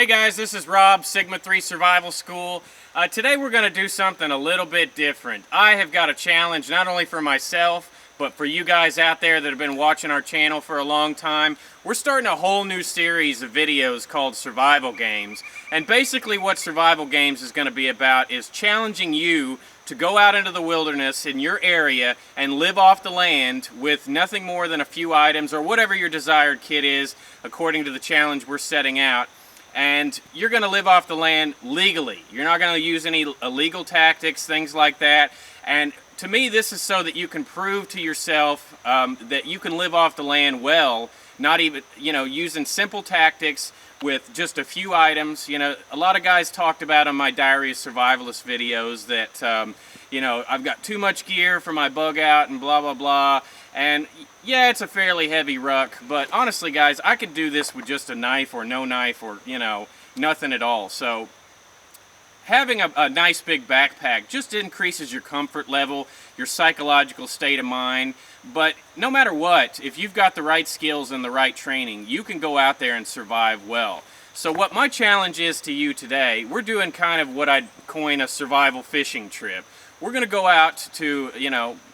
Hey guys, this is Rob, Sigma 3 Survival School. Today we're going to do something a little bit different. I have got a challenge not only for myself, but for you guys out there that have been watching our channel for a long time. We're starting a whole new series of videos called Survival Games. And basically what Survival Games is going to be about is challenging you to go out into the wilderness in your area and live off the land with nothing more than a few items or whatever your desired kit is according to the challenge we're setting out. And you're going to live off the land legally. You're not going to use any illegal tactics, things like that. And to me, this is so that you can prove to yourself that you can live off the land well, not even, using simple tactics with just a few items. A lot of guys talked about on my Diary of Survivalist videos that, I've got too much gear for my bug out and blah, blah, blah. And yeah, it's a fairly heavy ruck, but honestly guys, I could do this with just a knife or no knife or, nothing at all. So having a nice big backpack just increases your comfort level, your psychological state of mind. But no matter what, if you've got the right skills and the right training, you can go out there and survive well. So what my challenge is to you today, we're doing kind of what I'd coin a survival fishing trip. We're going to go out to,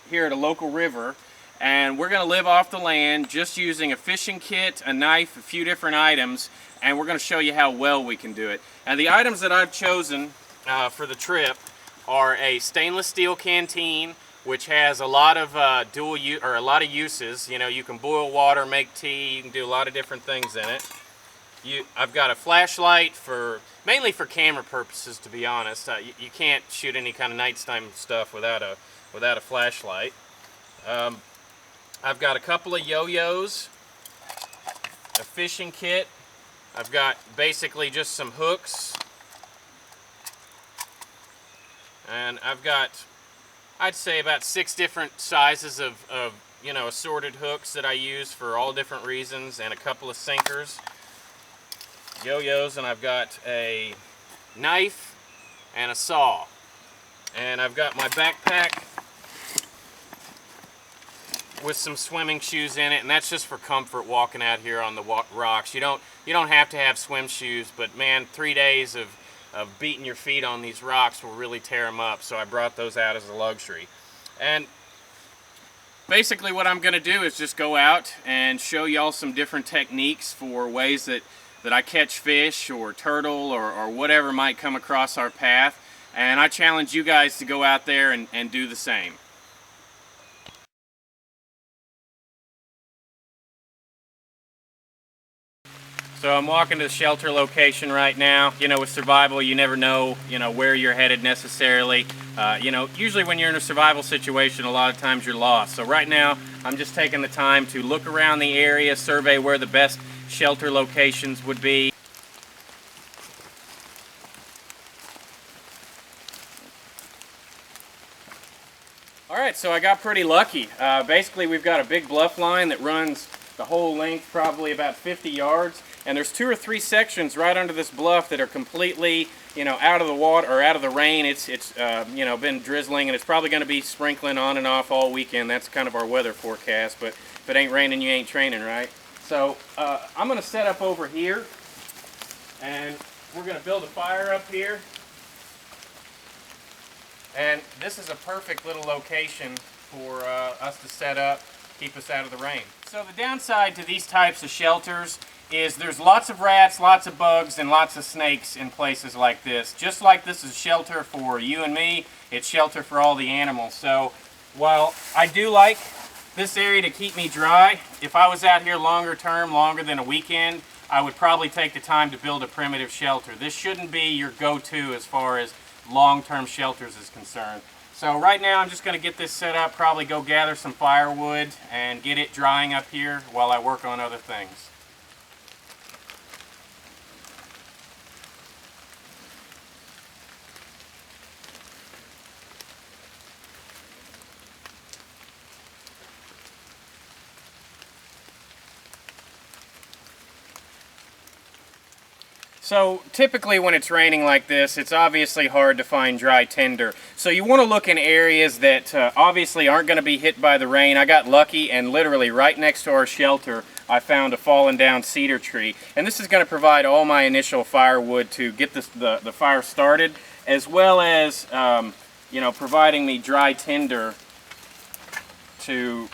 here at a local river, and we're going to live off the land just using a fishing kit, a knife, a few different items, and we're going to show you how well we can do it. And the items that I've chosen for the trip are a stainless steel canteen, which has a lot of a lot of uses. You can boil water, make tea, you can do a lot of different things in it. I've got a flashlight mainly for camera purposes, to be honest. You can't shoot any kind of nighttime stuff without a flashlight. I've got a couple of yo-yos, a fishing kit. I've got basically just some hooks. And I've got, I'd say, about 6 different sizes of assorted hooks that I use for all different reasons, and a couple of sinkers, yo-yos, and I've got a knife and a saw. And I've got my backpack with some swimming shoes in it, and that's just for comfort walking out here on the rocks. You don't have to have swim shoes, but man, 3 days of beating your feet on these rocks will really tear them up, so I brought those out as a luxury. And basically what I'm going to do is just go out and show y'all some different techniques for ways that I catch fish or turtle or whatever might come across our path, and I challenge you guys to go out there and do the same. So I'm walking to the shelter location right now. With survival, you never know, where you're headed necessarily. Usually when you're in a survival situation, a lot of times you're lost. So right now, I'm just taking the time to look around the area, survey where the best shelter locations would be. Alright, so I got pretty lucky. Basically, we've got a big bluff line that runs the whole length, probably about 50 yards. And there's 2 or 3 sections right under this bluff that are completely, out of the water or out of the rain. It's been drizzling, and it's probably going to be sprinkling on and off all weekend. That's kind of our weather forecast. But if it ain't raining, you ain't training, right? So I'm going to set up over here, and we're going to build a fire up here. And this is a perfect little location for us to set up, keep us out of the rain. So the downside to these types of shelters is there's lots of rats, lots of bugs, and lots of snakes in places like this. Just like this is shelter for you and me, it's shelter for all the animals. So while I do like this area to keep me dry, if I was out here longer term, longer than a weekend, I would probably take the time to build a primitive shelter. This shouldn't be your go-to as far as long-term shelters is concerned. So right now I'm just going to get this set up, probably go gather some firewood and get it drying up here while I work on other things. So typically when it's raining like this, it's obviously hard to find dry tinder. So you want to look in areas that obviously aren't going to be hit by the rain. I got lucky, and literally right next to our shelter, I found a fallen down cedar tree. And this is going to provide all my initial firewood to get the fire started, as well as you know, providing me dry tinder to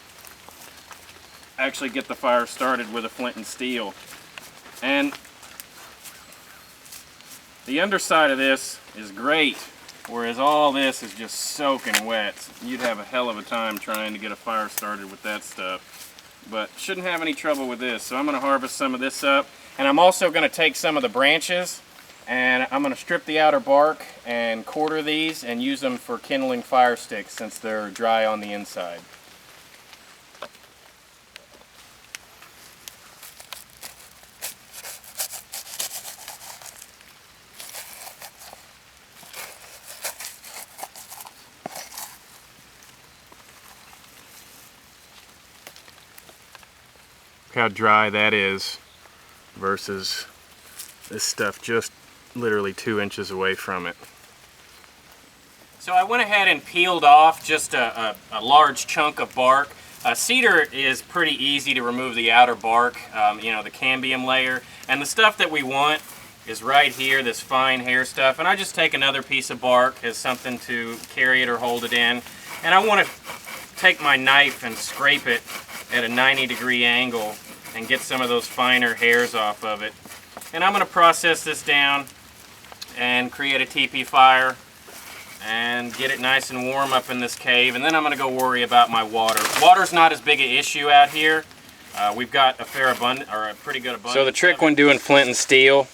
actually get the fire started with a Flint and Steel. And the underside of this is great, whereas all this is just soaking wet. You'd have a hell of a time trying to get a fire started with that stuff. But shouldn't have any trouble with this. So I'm going to harvest some of this up. And I'm also going to take some of the branches and I'm going to strip the outer bark and quarter these and use them for kindling fire sticks since they're dry on the inside. How dry that is versus this stuff just literally 2 inches away from it. So I went ahead and peeled off just a large chunk of bark. Cedar is pretty easy to remove the outer bark, you know, the cambium layer, and the stuff that we want is right here, this fine hair stuff. And I just take another piece of bark as something to carry it or hold it in, and I want to take my knife and scrape it at a 90-degree angle and get some of those finer hairs off of it. And I'm going to process this down and create a teepee fire and get it nice and warm up in this cave, and then I'm going to go worry about my water. Water's not as big an issue out here. We've got a pretty good abundance. So the trick when doing Flint and Steel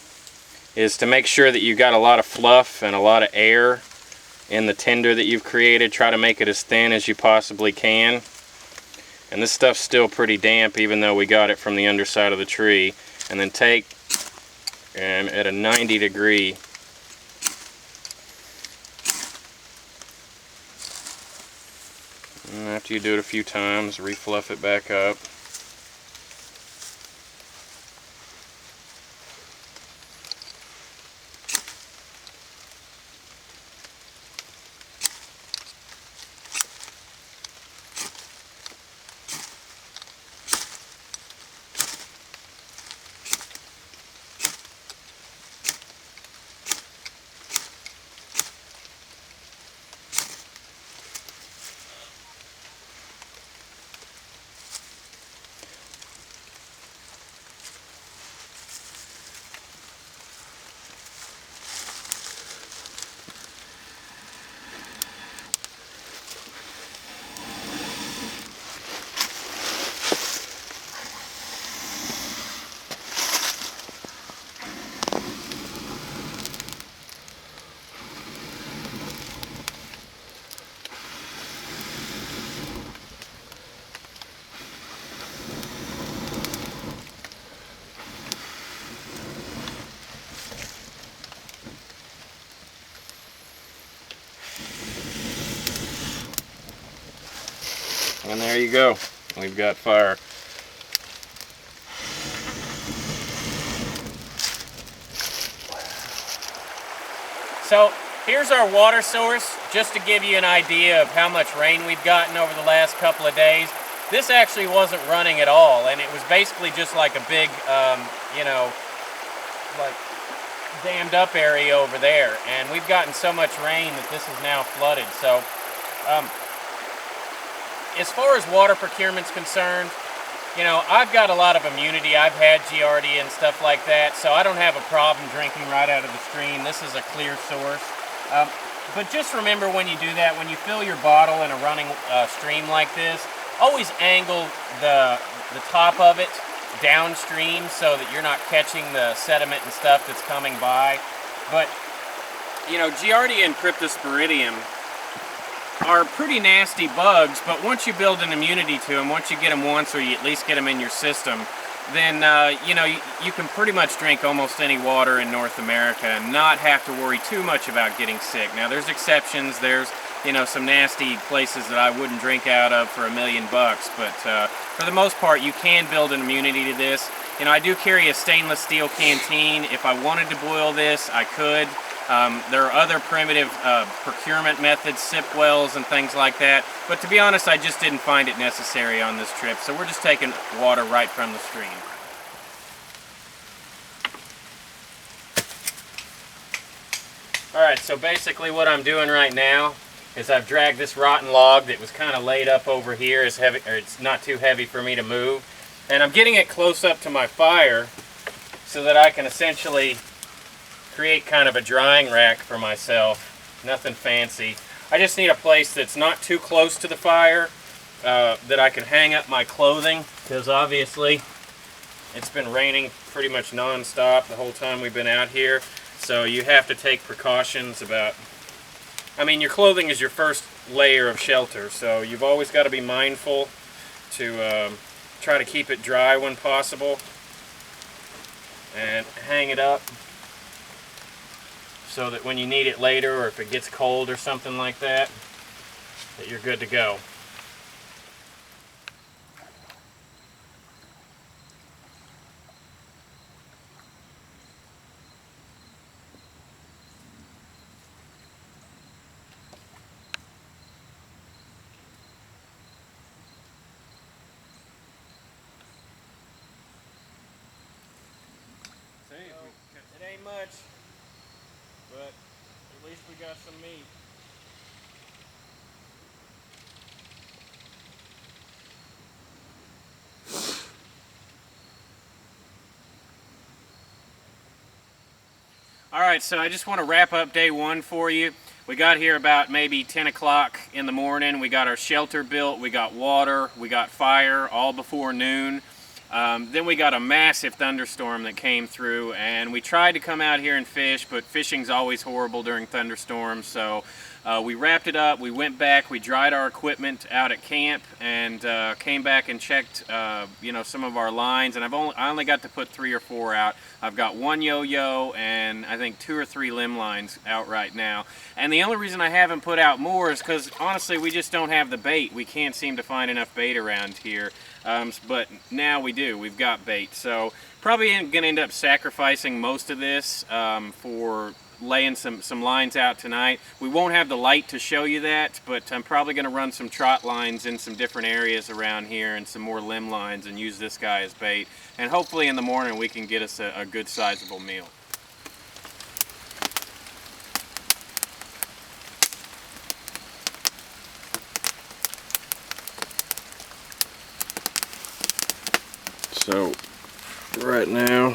is to make sure that you've got a lot of fluff and a lot of air in the tinder that you've created. Try to make it as thin as you possibly can. And this stuff's still pretty damp even though we got it from the underside of the tree. And then take and at a 90-degree and after you do it a few times, refluff it back up. And there you go. We've got fire. So here's our water source, just to give you an idea of how much rain we've gotten over the last couple of days. This actually wasn't running at all, and it was basically just like a big, you know, like dammed up area over there. And we've gotten so much rain that this is now flooded. So as far as water procurement's concerned, you know, I've got a lot of immunity. I've had Giardia and stuff like that, so I don't have a problem drinking right out of the stream. This is a clear source. But just remember when you do that, when you fill your bottle in a running stream like this, always angle the top of it downstream so that you're not catching the sediment and stuff that's coming by. But, you know, Giardia and Cryptosporidium are pretty nasty bugs, but once you build an immunity to them, once you get them once or you at least get them in your system, then you know, you can pretty much drink almost any water in North America and not have to worry too much about getting sick. Now there's exceptions. There's you know, some nasty places that I wouldn't drink out of for $1 million. But for the most part, you can build an immunity to this. You know, I do carry a stainless steel canteen. If I wanted to boil this, I could. There are other primitive procurement methods, sip wells and things like that. But to be honest, I just didn't find it necessary on this trip. So we're just taking water right from the stream. Alright, so basically what I'm doing right now is I've dragged this rotten log that was kind of laid up over here. It's heavy, or it's not too heavy for me to move. And I'm getting it close up to my fire so that I can essentially create kind of a drying rack for myself. Nothing fancy. I just need a place that's not too close to the fire that I can hang up my clothing, because obviously it's been raining pretty much non-stop the whole time we've been out here. So you have to take precautions about, I mean, your clothing is your first layer of shelter, so you've always got to be mindful to try to keep it dry when possible, and hang it up so that when you need it later, or if it gets cold or something like that, that you're good to go. It ain't much, but at least we got some meat. Alright, so I just want to wrap up day one for you. We got here about maybe 10 o'clock in the morning. We got our shelter built, we got water, we got fire all before noon. Then we got a massive thunderstorm that came through, and we tried to come out here and fish, but fishing's always horrible during thunderstorms. So we wrapped it up, we went back, we dried our equipment out at camp, and came back and checked you know, some of our lines, and I only got to put 3 or 4 out. I've got 1 yo-yo and I think 2 or 3 limb lines out right now. And the only reason I haven't put out more is because honestly we just don't have the bait. We can't seem to find enough bait around here. But now we do. We've got bait. So probably going to end up sacrificing most of this for laying some lines out tonight. We won't have the light to show you that, but I'm probably going to run some trot lines in some different areas around here and some more limb lines and use this guy as bait. And hopefully in the morning we can get us a good sizable meal. So right now,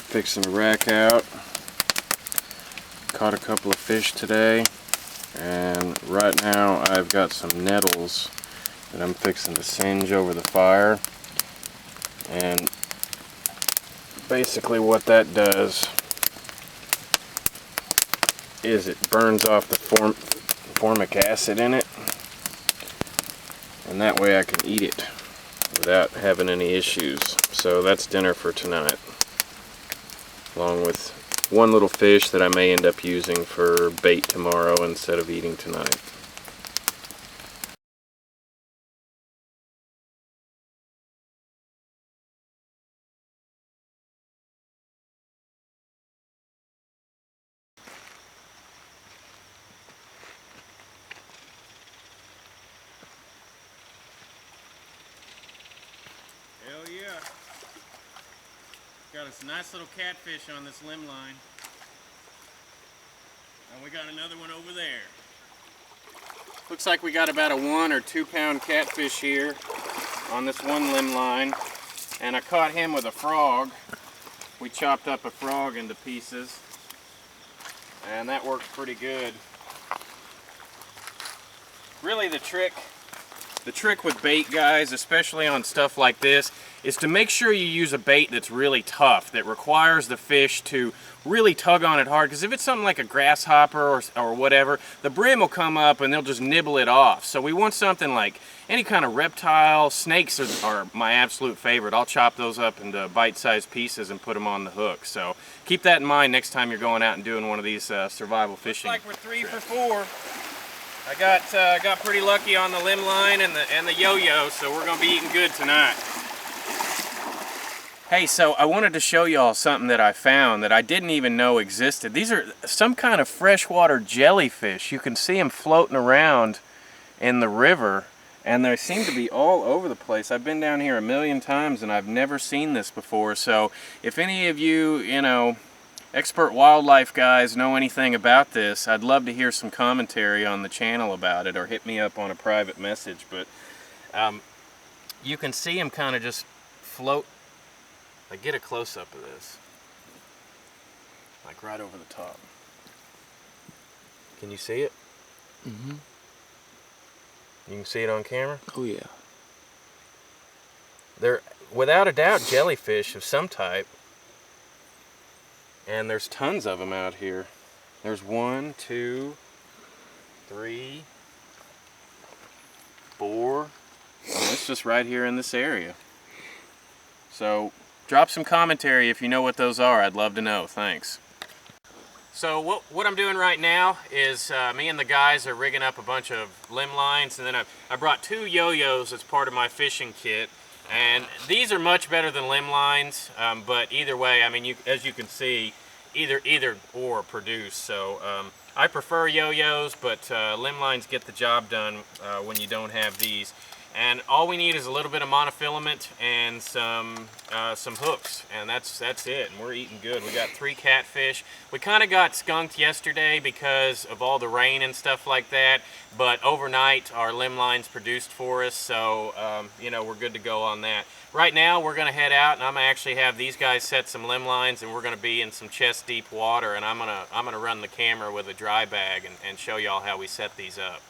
fixing to rack out. Caught a couple of fish today, and right now I've got some nettles that I'm fixing to singe over the fire. And basically what that does is it burns off the formic acid in it, and that way I can eat it without having any issues. So that's dinner for tonight, along with one little fish that I may end up using for bait tomorrow instead of eating tonight. Hell yeah. Got us a nice little catfish on this limb line. And we got another one over there. Looks like we got about a 1 or 2 pound catfish here on this one limb line. And I caught him with a frog. We chopped up a frog into pieces, and that worked pretty good. Really the trick The trick with bait, guys, especially on stuff like this, is to make sure you use a bait that's really tough, that requires the fish to really tug on it hard, because if it's something like a grasshopper or whatever, the brim will come up and they'll just nibble it off. So we want something like any kind of reptile. Snakes are my absolute favorite. I'll chop those up into bite-sized pieces and put them on the hook. So keep that in mind next time you're going out and doing one of these survival fishing. Looks like we're 3 for 4. I got pretty lucky on the limb line and the yo-yo, so we're gonna be eating good tonight. Hey, so I wanted to show y'all something that I found that I didn't even know existed. These are some kind of freshwater jellyfish. You can see them floating around in the river, and they seem to be all over the place. I've been down here a million times and I've never seen this before. So if any of you, expert wildlife guys know anything about this, I'd love to hear some commentary on the channel about it, or hit me up on a private message. But you can see them kind of just float. Like, get a close-up of this, like right over the top. Can you see it? Mm-hmm. You can see it on camera? Oh yeah. They're without a doubt jellyfish of some type. And there's tons of them out here. There's 1, 2, 3, 4. And it's just right here in this area. So drop some commentary if you know what those are. I'd love to know. Thanks. So what I'm doing right now is me and the guys are rigging up a bunch of limb lines, and then I brought 2 yo-yos as part of my fishing kit. And these are much better than limb lines, but either way, I mean, as you can see, either or produce. So I prefer yo-yos, but limb lines get the job done when you don't have these. And all we need is a little bit of monofilament and some hooks, and that's it. And we're eating good. We got 3 catfish. We kind of got skunked yesterday because of all the rain and stuff like that, but overnight our limb lines produced for us, so we're good to go on that. Right now we're going to head out, and I'm going to actually have these guys set some limb lines, and we're going to be in some chest deep water, and I'm gonna run the camera with a dry bag and show y'all how we set these up.